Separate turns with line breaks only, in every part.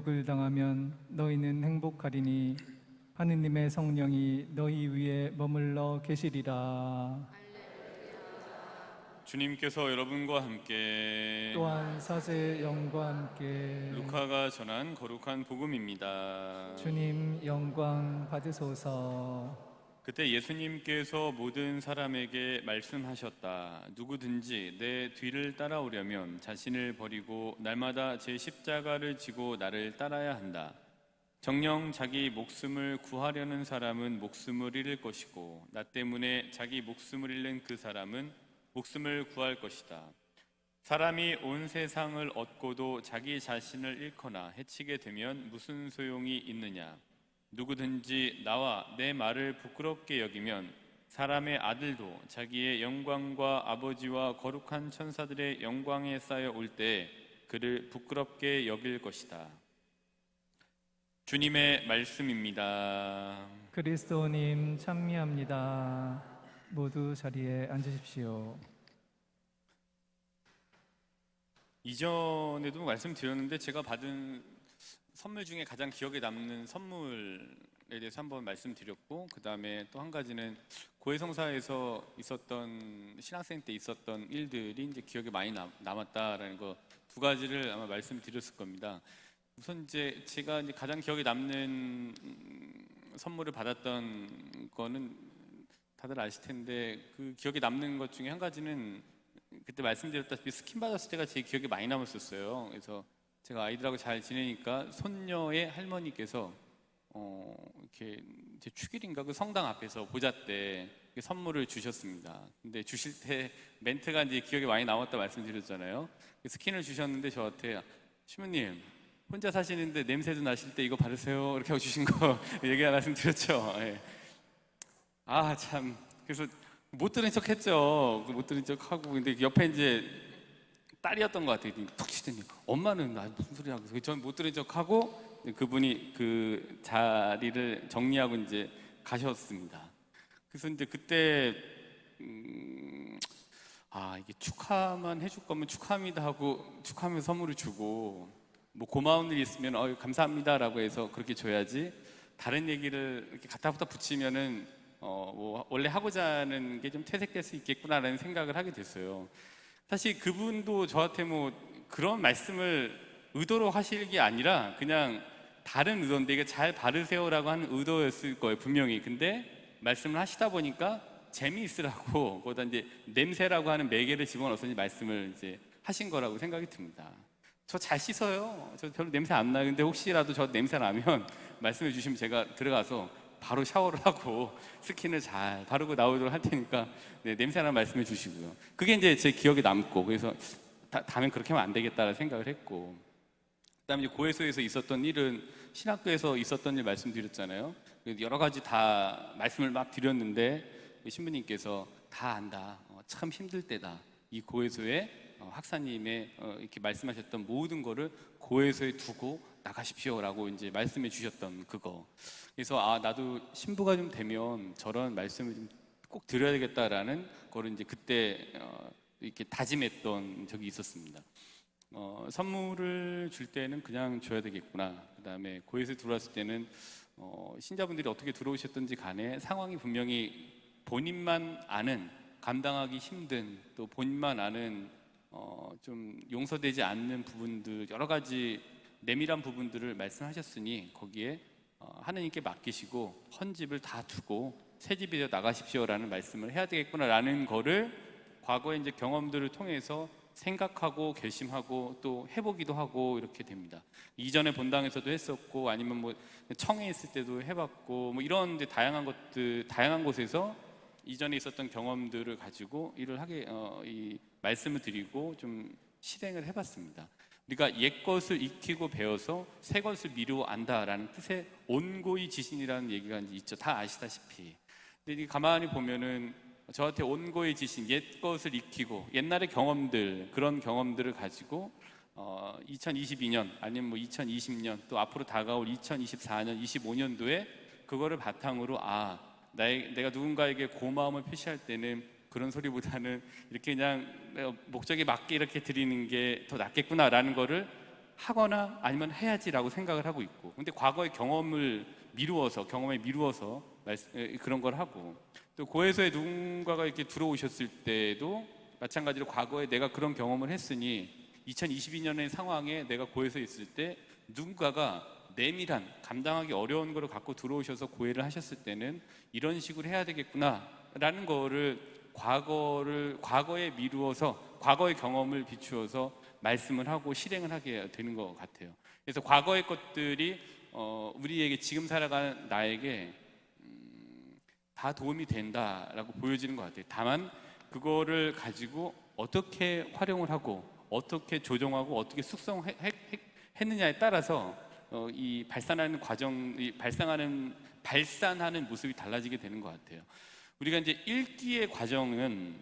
유혹을 당하면 너희는 행복하리니 하느님의 성령이 너희 위에 머물러 계시리라.
주님께서 여러분과 함께
또한 사제의 영과 함께
루카가 전한 거룩한 복음입니다.
주님 영광 받으소서.
그때 예수님께서 모든 사람에게 말씀하셨다. 누구든지 내 뒤를 따라오려면 자신을 버리고 날마다 제 십자가를 지고 나를 따라야 한다. 정녕 자기 목숨을 구하려는 사람은 목숨을 잃을 것이고 나 때문에 자기 목숨을 잃는 그 사람은 목숨을 구할 것이다. 사람이 온 세상을 얻고도 자기 자신을 잃거나 해치게 되면 무슨 소용이 있느냐? 누구든지 나와 내 말을 부끄럽게 여기면 사람의 아들도 자기의 영광과 아버지와 거룩한 천사들의 영광에 쌓여 올 때 그를 부끄럽게 여길 것이다. 주님의 말씀입니다.
그리스도님 찬미합니다. 모두 자리에 앉으십시오.
이전에도 말씀드렸는데 제가 받은 선물 중에 가장 기억에 남는 선물에 대해서 한번 말씀드렸고, 그 다음에 또 한 가지는 고해성사에서 있었던 신학생 때 있었던 일들이 이제 기억에 많이 남았다라는 거 두 가지를 아마 말씀드렸을 겁니다. 우선 이제 제가 이제 가장 기억에 남는 선물을 받았던 거는 다들 아실 텐데, 그 기억에 남는 것 중에 한 가지는 그때 말씀드렸다시피 스킨 받았을 때가 제 기억에 많이 남았었어요. 그래서 제가 아이들하고 잘 지내니까 손녀의 할머니께서 이렇게 제 축일인가 그 성당 앞에서 보자 때 선물을 주셨습니다. 근데 주실 때 멘트가 이제 기억에 많이 남았다 말씀드렸잖아요. 스킨을 주셨는데 저한테 신부님 혼자 사시는데 냄새도 나실 때 이거 바르세요 이렇게 하고 주신 거 얘기 말씀드렸죠. 예. 아 참, 그래서 못 들은 척 했죠. 못 들은 척 하고, 근데 옆에 이제 딸이었던 것 같아요. 툭 치더니 엄마는 무슨 소리야. 그래서 전 못 들은 척 하고 그분이 그 자리를 정리하고 이제 가셨습니다. 그래서 이제 그때 이게 축하만 해줄 거면 축하합니다 하고 축하하면서 선물을 주고, 뭐 고마운 일 있으면 감사합니다라고 해서 그렇게 줘야지, 다른 얘기를 이렇게 갖다 붙이면은 뭐 원래 하고자 하는 게 좀 퇴색될 수 있겠구나라는 생각을 하게 됐어요. 사실 그분도 저한테 뭐 그런 말씀을 의도로 하실 게 아니라 그냥 다른 의도인데, 이게 잘 바르세요라고 하는 의도였을 거예요, 분명히. 근데 말씀을 하시다 보니까 재미있으라고 거기다 이제 냄새라고 하는 매개를 집어넣어서 말씀을 이제 하신 거라고 생각이 듭니다. 저 잘 씻어요. 저 별로 냄새 안 나요. 근데 혹시라도 저 냄새 나면 말씀해 주시면 제가 들어가서 바로 샤워를 하고 스킨을 잘 바르고 나오도록 할 테니까 냄새나는 말씀해 주시고요. 그게 이제 제 기억에 남고, 그래서 다음엔 그렇게 하면 안 되겠다라는 생각을 했고, 그다음에 이제 고해소에서 있었던 일은 신학교에서 있었던 일 말씀드렸잖아요. 여러 가지 다 말씀을 막 드렸는데 신부님께서 다 안다. 참 힘들 때다. 이 고해소에 학사님의 이렇게 말씀하셨던 모든 거를 고해소에 두고 나가십시오라고 이제 말씀해 주셨던 그거. 그래서 나도 신부가 좀 되면 저런 말씀을 좀 꼭 드려야 되겠다라는 거를 이제 그때 이렇게 다짐했던 적이 있었습니다. 선물을 줄 때는 그냥 줘야 되겠구나. 그 다음에 고해소에 들어왔을 때는 신자분들이 어떻게 들어오셨든지 간에 상황이 분명히 본인만 아는, 감당하기 힘든, 또 본인만 아는 좀 용서되지 않는 부분들, 여러 가지 내밀한 부분들을 말씀하셨으니 거기에 하느님께 맡기시고 헌집을 다 두고 새 집에 나가십시오라는 말씀을 해야 되겠구나라는 거를 과거의 이제 경험들을 통해서 생각하고 결심하고 또 해보기도 하고 이렇게 됩니다. 이전에 본당에서도 했었고, 아니면 뭐 청에 있을 때도 해봤고, 뭐 이런 이제 다양한 것들, 다양한 곳에서 이전에 있었던 경험들을 가지고 일을 하게 이 말씀을 드리고 좀 실행을 해봤습니다. 우리가 옛 것을 익히고 배워서 새 것을 미루어 안다라는 뜻의 온고의 지신이라는 얘기가 있죠. 다 아시다시피. 근데 가만히 보면은 저한테 온고의 지신, 옛 것을 익히고 옛날의 경험들, 그런 경험들을 가지고 2022년 아니면 뭐 2020년 또 앞으로 다가올 2024년, 25년도에 그거를 바탕으로 내가 누군가에게 고마움을 표시할 때는 그런 소리보다는 이렇게 그냥 목적에 맞게 이렇게 드리는 게 더 낫겠구나라는 거를 하거나 아니면 해야지라고 생각을 하고 있고, 근데 과거의 경험에 미루어서 그런 걸 하고, 또 고해소에 누군가가 이렇게 들어오셨을 때도 마찬가지로 과거에 내가 그런 경험을 했으니 2022년의 상황에 내가 고해소에 있을 때 누군가가 내밀한 감당하기 어려운 거를 갖고 들어오셔서 고해를 하셨을 때는 이런 식으로 해야 되겠구나라는 거를 과거에 미루어서 과거의 경험을 비추어서 말씀을 하고 실행을 하게 되는 것 같아요. 그래서 과거의 것들이 우리에게 지금 살아가는 나에게 다 도움이 된다라고 보여지는 것 같아요. 다만 그거를 가지고 어떻게 활용을 하고 어떻게 조정하고 어떻게 숙성했느냐에 따라서 이 발산하는 과정이 발산하는 모습이 달라지게 되는 것 같아요. 우리가 이제 읽기의 과정은,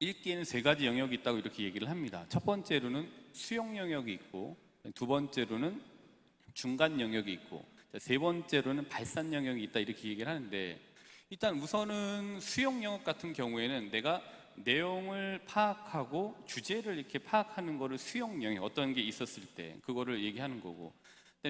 읽기에는 세 가지 영역이 있다고 이렇게 얘기를 합니다. 첫 번째로는 수용 영역이 있고, 두 번째로는 중간 영역이 있고, 세 번째로는 발산 영역이 있다 이렇게 얘기를 하는데, 일단 우선은 수용 영역 같은 경우에는 내가 내용을 파악하고 주제를 이렇게 파악하는 거를 수용 영역, 어떤 게 있었을 때 그거를 얘기하는 거고,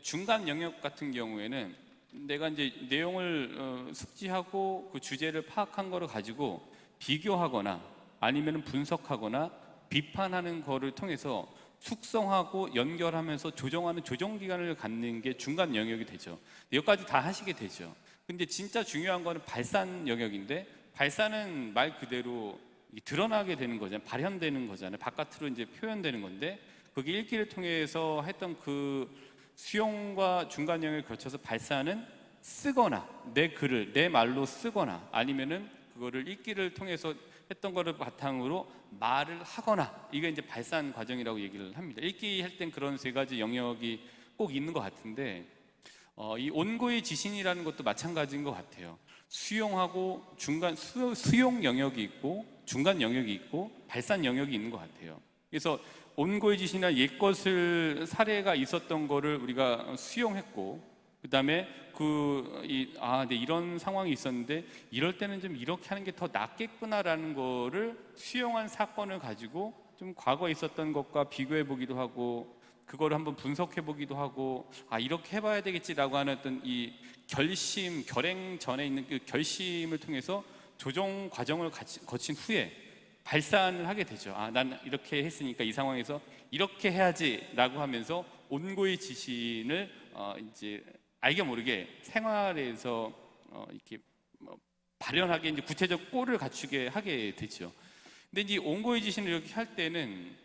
중간 영역 같은 경우에는 내가 이제 내용을 숙지하고 그 주제를 파악한 거를 가지고 비교하거나 아니면 분석하거나 비판하는 거를 통해서 숙성하고 연결하면서 조정하는 조정 기간을 갖는 게 중간 영역이 되죠. 여기까지 다 하시게 되죠. 근데 진짜 중요한 거는 발산 영역인데, 발산은 말 그대로 드러나게 되는 거잖아요. 발현되는 거잖아요. 바깥으로 이제 표현되는 건데, 그게 읽기를 통해서 했던 그 수용과 중간 영역을 거쳐서 발산은 쓰거나 내 글을 내 말로 쓰거나 아니면은 그거를 읽기를 통해서 했던 거를 바탕으로 말을 하거나, 이게 이제 발산 과정이라고 얘기를 합니다. 읽기 할 땐 그런 세 가지 영역이 꼭 있는 것 같은데, 이 온고의 지신이라는 것도 마찬가지인 것 같아요. 수용하고 수용 영역이 있고 중간 영역이 있고 발산 영역이 있는 것 같아요. 그래서 온고의 지신이나 옛것을 사례가 있었던 거를 우리가 수용했고, 그 다음에 네, 이런 상황이 있었는데 이럴 때는 좀 이렇게 하는 게 더 낫겠구나라는 거를 수용한 사건을 가지고 좀 과거에 있었던 것과 비교해 보기도 하고, 그거를 한번 분석해 보기도 하고, 이렇게 해봐야 되겠지라고 하는 어떤 이 결행 전에 있는 그 결심을 통해서 조정 과정을 거친 후에 발산을 하게 되죠. 난 이렇게 했으니까 이 상황에서 이렇게 해야지라고 하면서 온고의 지신을 이제 알게 모르게 생활에서 이렇게 발현하게, 이제 구체적 꼴을 갖추게 하게 되죠. 근데 이제 온고의 지신을 이렇게 할 때는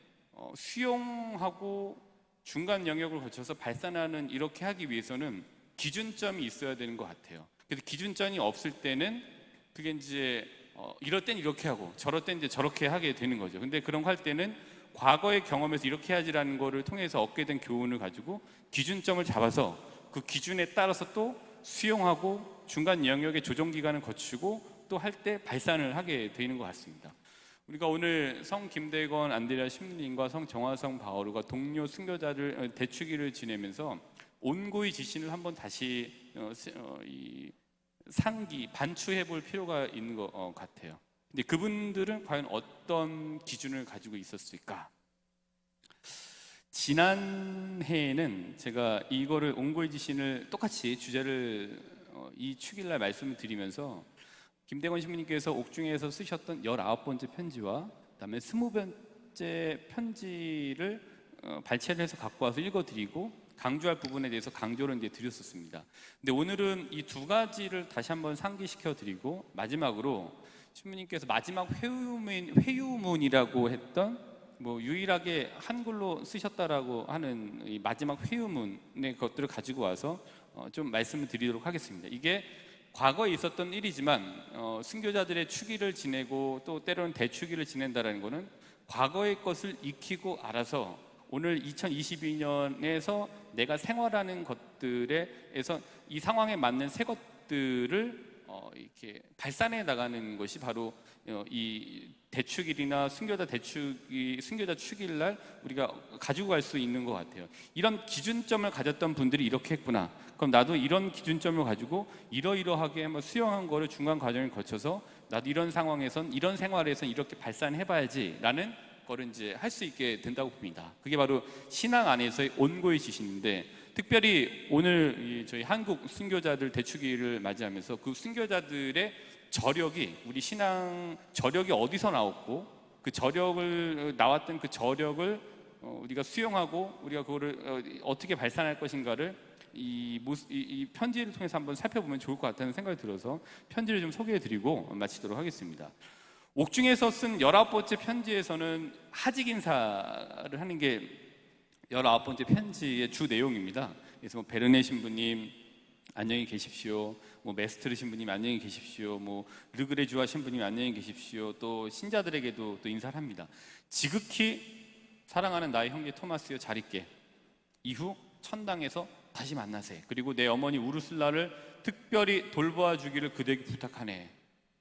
수용하고 중간 영역을 거쳐서 발산하는, 이렇게 하기 위해서는 기준점이 있어야 되는 것 같아요. 그래서 기준점이 없을 때는 그게 이제 이럴 땐 이렇게 하고 저럴 땐 이제 저렇게 하게 되는 거죠. 근데 그런 거 할 때는 과거의 경험에서 이렇게 해야지라는 거를 통해서 얻게 된 교훈을 가지고 기준점을 잡아서 그 기준에 따라서 또 수용하고 중간 영역의 조정 기간을 거치고 또 할 때 발산을 하게 되는 것 같습니다. 우리가 오늘 성 김대건 안드레아 신부님과 성 정화성 바오르가 동료 순교자들 대축일을 지내면서 온고의 지신을 한번 다시 반추해 볼 필요가 있는 것 같아요. 근데 그분들은 과연 어떤 기준을 가지고 있었을까? 지난해에는 제가 이거를 온고의 지신을 똑같이 주제를 이 축일날 말씀을 드리면서 김대건 신부님께서 옥중에서 쓰셨던 19번째 편지와 그다음에 20번째 편지를 발췌를 해서 갖고 와서 읽어드리고 강조할 부분에 대해서 강조를 이제 드렸었습니다. 근데 오늘은 이 두 가지를 다시 한번 상기시켜 드리고, 마지막으로 신부님께서 마지막 회유문이라고 했던, 유일하게 한글로 쓰셨다라고 하는 이 마지막 회유문의 것들을 가지고 와서 좀 말씀을 드리도록 하겠습니다. 이게 과거에 있었던 일이지만 순교자들의 축일을 지내고 또 때로는 대축일을 지낸다라는 것은 과거의 것을 익히고 알아서 오늘 2022년에서 내가 생활하는 것들에서 이 상황에 맞는 새 것들을 이렇게 발산해 나가는 것이 바로 이 대축일이나 순교자 축일날 우리가 가지고 갈 수 있는 것 같아요. 이런 기준점을 가졌던 분들이 이렇게 했구나. 그럼 나도 이런 기준점을 가지고 이러이러하게 한번 수용한 거를 중간 과정을 거쳐서 나도 이런 상황에선, 이런 생활에선 이렇게 발산해봐야지라는 거를 이제 할 수 있게 된다고 봅니다. 그게 바로 신앙 안에서의 온고의 지신인데, 특별히 오늘 저희 한국 순교자들 대축일을 맞이하면서 그 순교자들의 저력이, 우리 신앙 저력이 어디서 나왔고, 그 저력을 나왔던 그 저력을 우리가 수용하고 우리가 그거를 어떻게 발산할 것인가를 이 편지를 통해서 한번 살펴보면 좋을 것 같다는 생각이 들어서 편지를 좀 소개해드리고 마치도록 하겠습니다. 옥중에서 쓴 19번째 편지에서는 하직 인사를 하는 게 19번째 편지의 주 내용입니다. 그래서 베르네 신부님 안녕히 계십시오, 메스트르 신부님 안녕히 계십시오, 르그레주아 신부님 안녕히 계십시오, 또 신자들에게도 또 인사를 합니다. 지극히 사랑하는 나의 형제 토마스여, 잘 있게. 이후 천당에서 다시 만나세. 그리고 내 어머니 우르슬라를 특별히 돌보아 주기를 그대에게 부탁하네.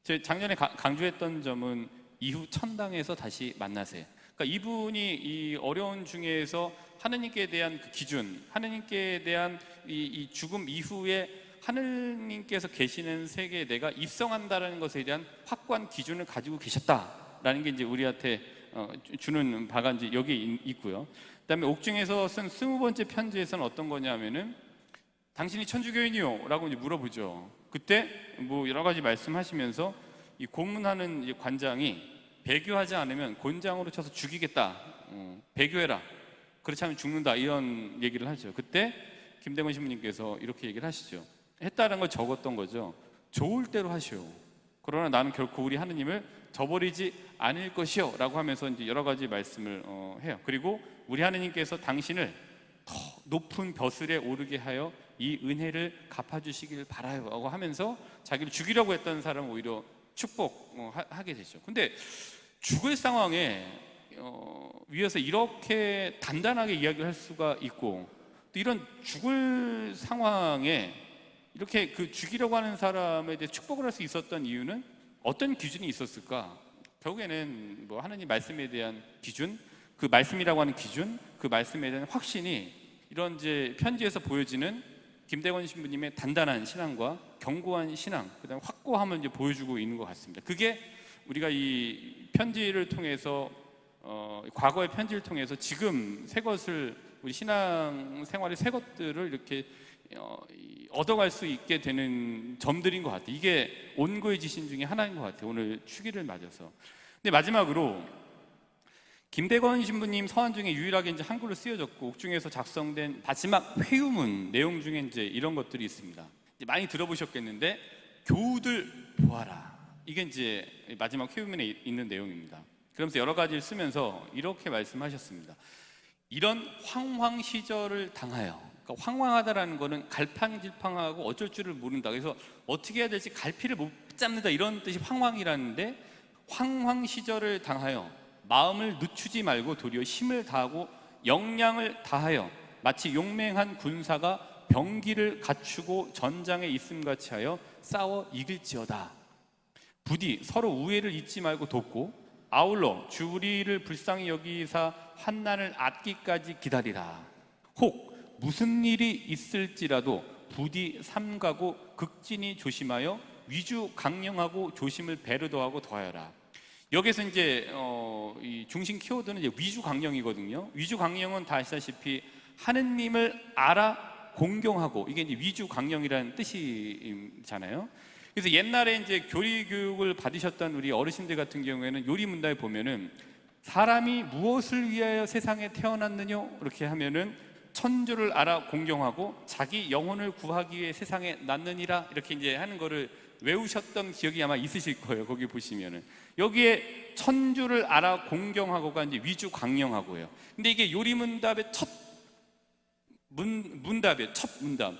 제 작년에 강조했던 점은 이후 천당에서 다시 만나세. 그러니까 이분이 이 어려운 중에서 하느님께 대한 그 기준, 하느님께 대한 이 죽음 이후에 하느님께서 계시는 세계에 내가 입성한다라는 것에 대한 확고한 기준을 가지고 계셨다라는 게 이제 우리한테 주는 바가 이제 여기 있고요. 그다음에 옥중에서 쓴 20번째 편지에서는 어떤 거냐면은 당신이 천주교인이요? 라고 이제 물어보죠. 그때 여러 가지 말씀하시면서 이 고문하는 이 관장이 배교하지 않으면 곤장으로 쳐서 죽이겠다. 배교해라. 그렇지 않으면 죽는다. 이런 얘기를 하죠. 그때 김대건 신부님께서 이렇게 얘기를 하시죠. 했다는 걸 적었던 거죠. 좋을 대로 하시오. 그러나 나는 결코 우리 하느님을 저버리지 않을 것이요. 라고 하면서 이제 여러 가지 말씀을 해요. 그리고 우리 하느님께서 당신을 더 높은 벼슬에 오르게 하여 이 은혜를 갚아주시길 바라요. 라고 하면서 자기를 죽이려고 했던 사람은 오히려 축복하게 되죠. 근데 죽을 상황에 위에서 이렇게 단단하게 이야기를 할 수가 있고, 또 이런 죽을 상황에 이렇게 그 죽이려고 하는 사람에 대해 축복을 할 수 있었던 이유는 어떤 기준이 있었을까? 결국에는 하나님 말씀에 대한 기준, 그 말씀이라고 하는 기준, 그 말씀에 대한 확신이 이런 이제 편지에서 보여지는 김대건 신부님의 단단한 신앙과 견고한 신앙, 그다음에 확고함을 이제 보여주고 있는 것 같습니다. 그게 우리가 이 편지를 통해서 과거의 편지를 통해서 지금 새 것을, 우리 신앙 생활의 새 것들을 이렇게 얻어갈 수 있게 되는 점들인 것 같아요. 이게 온고의 지신 중에 하나인 것 같아요. 오늘 축일을 맞아서. 근데 마지막으로 김대건 신부님 서한 중에 유일하게 이제 한글로 쓰여졌고 옥중에서 작성된 마지막 회유문 내용 중에 이제 이런 것들이 있습니다. 이제 많이 들어보셨겠는데, 교우들 보아라. 이게 이제 마지막 회유문에 있는 내용입니다. 그러면서 여러 가지를 쓰면서 이렇게 말씀하셨습니다. 이런 황황 시절을 당하여, 그러니까 황황하다라는 거는 갈팡질팡하고 어쩔 줄을 모른다. 그래서 어떻게 해야 될지 갈피를 못 잡는다, 이런 뜻이 황황이라는데, 황황 시절을 당하여 마음을 늦추지 말고 도리어 힘을 다하고 역량을 다하여 마치 용맹한 군사가 병기를 갖추고 전장에 있음같이 하여 싸워 이길지어다. 부디 서로 우애를 잊지 말고 돕고 아울러 주 우리를 불쌍히 여기사 환난을 얻기까지 기다리라. 혹 무슨 일이 있을지라도 부디 삼가고 극진히 조심하여 위주 강령하고 조심을 베르도하고 더하여라. 여기서 이제 이 중심 키워드는 이제 위주 강령이거든요. 위주 강령은 다 아시다시피 하느님을 알아 공경하고, 이게 이제 위주 강령이라는 뜻이잖아요. 그래서 옛날에 이제 교리 교육을 받으셨던 우리 어르신들 같은 경우에는 요리 문답에 보면은 사람이 무엇을 위하여 세상에 태어났느냐 이렇게 하면은 천주를 알아 공경하고 자기 영혼을 구하기 위해 세상에 났느니라, 이렇게 이제 하는 거를 외우셨던 기억이 아마 있으실 거예요. 거기 보시면은 여기에 천주를 알아 공경하고가 이제 위주 강령하고예요. 근데 이게 요리문답의 첫 문답이에요. 첫 문답.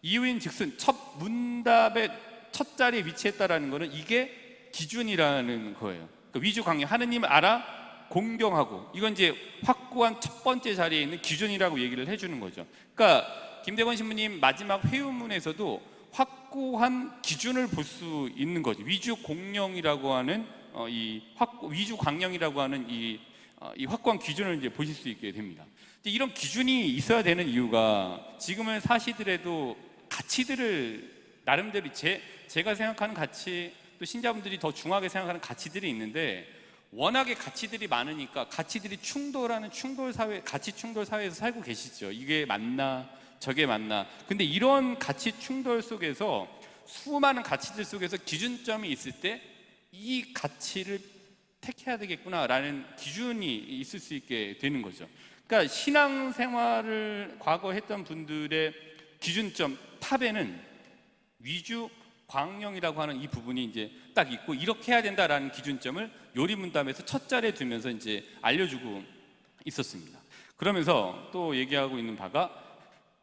이유인즉슨 첫 문답의 첫 자리에 위치했다라는 거는 이게 기준이라는 거예요. 그러니까 위주 강령, 하느님을 알아 공경하고, 이건 이제 확고한 첫 번째 자리에 있는 기준이라고 얘기를 해주는 거죠. 그러니까 김대건 신부님 마지막 회유문에서도 확고한 기준을 볼 수 있는 거죠. 위주 공령이라고 하는 위주 강령이라고 하는 이 확고한 기준을 이제 보실 수 있게 됩니다. 이런 기준이 있어야 되는 이유가, 지금은 사시더라도 가치들을 나름대로 제가 생각하는 가치, 또 신자분들이 더 중하게 생각하는 가치들이 있는데, 워낙에 가치들이 많으니까 가치들이 충돌하는 충돌 사회, 가치 충돌 사회에서 살고 계시죠. 이게 맞나 저게 맞나. 근데 이런 가치 충돌 속에서 수많은 가치들 속에서 기준점이 있을 때 이 가치를 택해야 되겠구나라는 기준이 있을 수 있게 되는 거죠. 그러니까 신앙생활을 과거 했던 분들의 기준점 탑에는 위주 광령이라고 하는 이 부분이 이제 딱 있고, 이렇게 해야 된다라는 기준점을 요리문답에서 첫 자리에 두면서 이제 알려주고 있었습니다. 그러면서 또 얘기하고 있는 바가,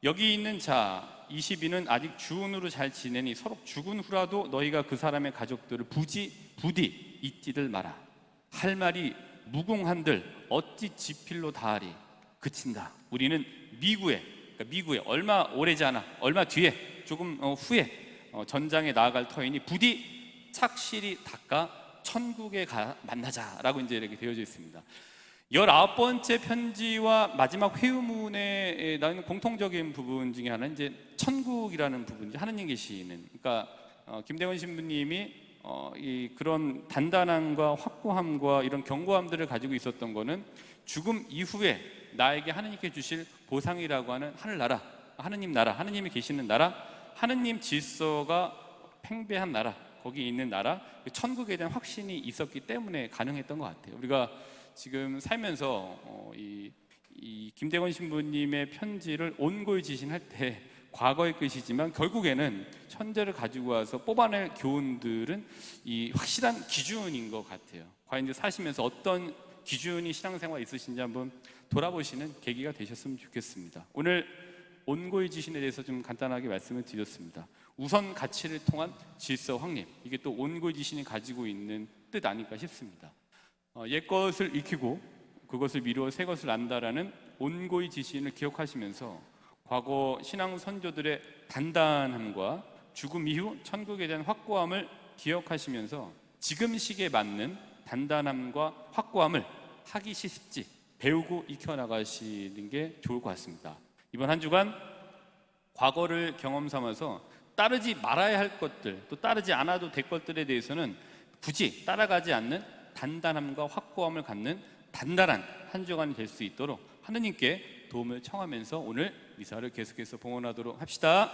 여기 있는 자 22는 아직 주운으로 잘 지내니 서로 죽은 후라도 너희가 그 사람의 가족들을 부디 잊지들 마라. 할 말이 무궁한들 어찌 지필로 다하리. 그친다. 우리는 미구에 얼마 오래지 않아, 얼마 뒤에, 조금 후에 전장에 나아갈 터이니 부디 착실히 닦아 천국에 만나자라고 이제 이렇게 되어져 있습니다. 19번째 편지와 마지막 회유문에 나오는 공통적인 부분 중에 하나는 이제 천국이라는 부분이죠. 하느님 계시는. 그러니까 김대원 신부님이 그런 단단함과 확고함과 이런 견고함들을 가지고 있었던 거는 죽음 이후에 나에게 하느님께 주실 보상이라고 하는 하늘나라, 하느님 나라, 하느님이 계시는 나라, 하느님 질서가 팽배한 나라, 거기 있는 나라, 천국에 대한 확신이 있었기 때문에 가능했던 것 같아요. 우리가 지금 살면서 이 김대건 신부님의 편지를 온고이 지신할 때 과거의 것이지만 결국에는 천재를 가지고 와서 뽑아낼 교훈들은 이 확실한 기준인 것 같아요. 과연 이제 사시면서 어떤 기준이 신앙생활에 있으신지 한번 돌아보시는 계기가 되셨으면 좋겠습니다. 오늘 온고이 지신에 대해서 좀 간단하게 말씀을 드렸습니다. 우선 가치를 통한 질서 확립, 이게 또 온고이 지신이 가지고 있는 뜻 아닐까 싶습니다. 옛것을 익히고 그것을 미루어 새 것을 안다라는 온고이 지신을 기억하시면서 과거 신앙 선조들의 단단함과 죽음 이후 천국에 대한 확고함을 기억하시면서 지금 시기에 맞는 단단함과 확고함을 하기 쉽지 배우고 익혀나가시는 게 좋을 것 같습니다. 이번 한 주간 과거를 경험 삼아서 따르지 말아야 할 것들, 또 따르지 않아도 될 것들에 대해서는 굳이 따라가지 않는 단단함과 확고함을 갖는 단단한 한 주간이 될 수 있도록 하느님께 도움을 청하면서 오늘 미사를 계속해서 봉헌하도록 합시다.